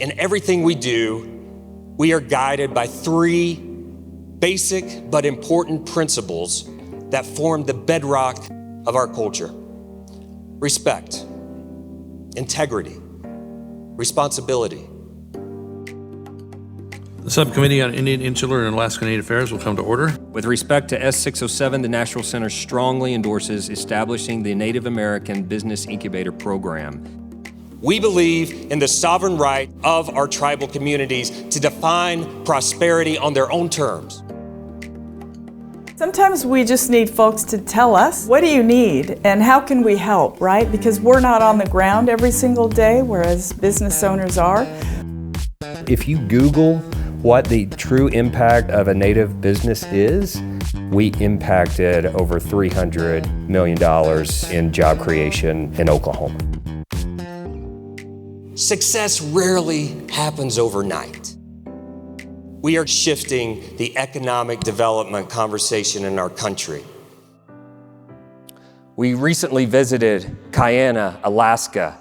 In everything we do, we are guided by three basic but important principles that form the bedrock of our culture: respect, integrity, responsibility. The Subcommittee on Indian, Insular, and Alaska Native Affairs will come to order. With respect to S607, the National Center strongly endorses establishing the Native American Business Incubator Program. We believe in the sovereign right of our tribal communities to define prosperity on their own terms. Sometimes we just need folks to tell us, what do you need and how can we help, right? Because we're not on the ground every single day, whereas business owners are. If you Google what the true impact of a Native business is, we impacted over $300 million in job creation in Oklahoma. Success rarely happens overnight. We are shifting the economic development conversation in our country. We recently visited Kayana, Alaska,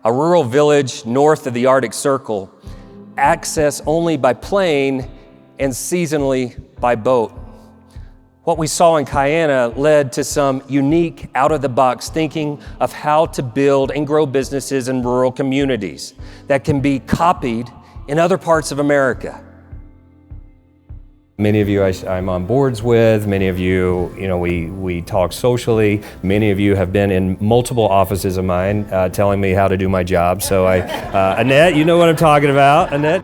a rural village north of the Arctic Circle, access only by plane and seasonally by boat. What we saw in Kayana led to some unique out-of-the-box thinking of how to build and grow businesses in rural communities that can be copied in other parts of America. Many of you I'm on boards with, many of you, we talk socially. Many of you have been in multiple offices of mine telling me how to do my job. So Annette, you know what I'm talking about, Annette?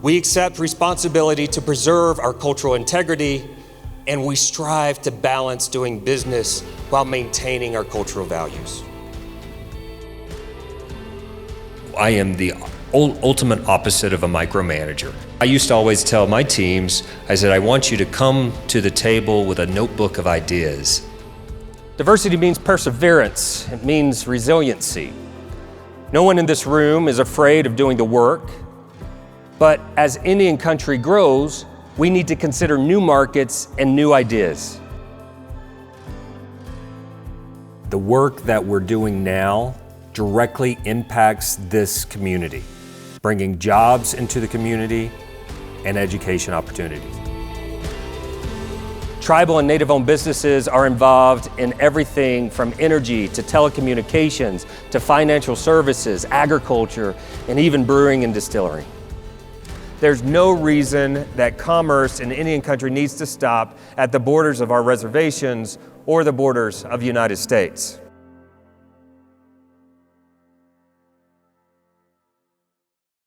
We accept responsibility to preserve our cultural integrity, and we strive to balance doing business while maintaining our cultural values. I am the ultimate opposite of a micromanager. I used to always tell my teams, I said, I want you to come to the table with a notebook of ideas. Diversity means perseverance. It means resiliency. No one in this room is afraid of doing the work, but as Indian country grows, we need to consider new markets and new ideas. The work that we're doing now directly impacts this community, bringing jobs into the community and education opportunities. Tribal and Native-owned businesses are involved in everything from energy to telecommunications to financial services, agriculture, and even brewing and distilling. There's no reason that commerce in Indian country needs to stop at the borders of our reservations or the borders of the United States.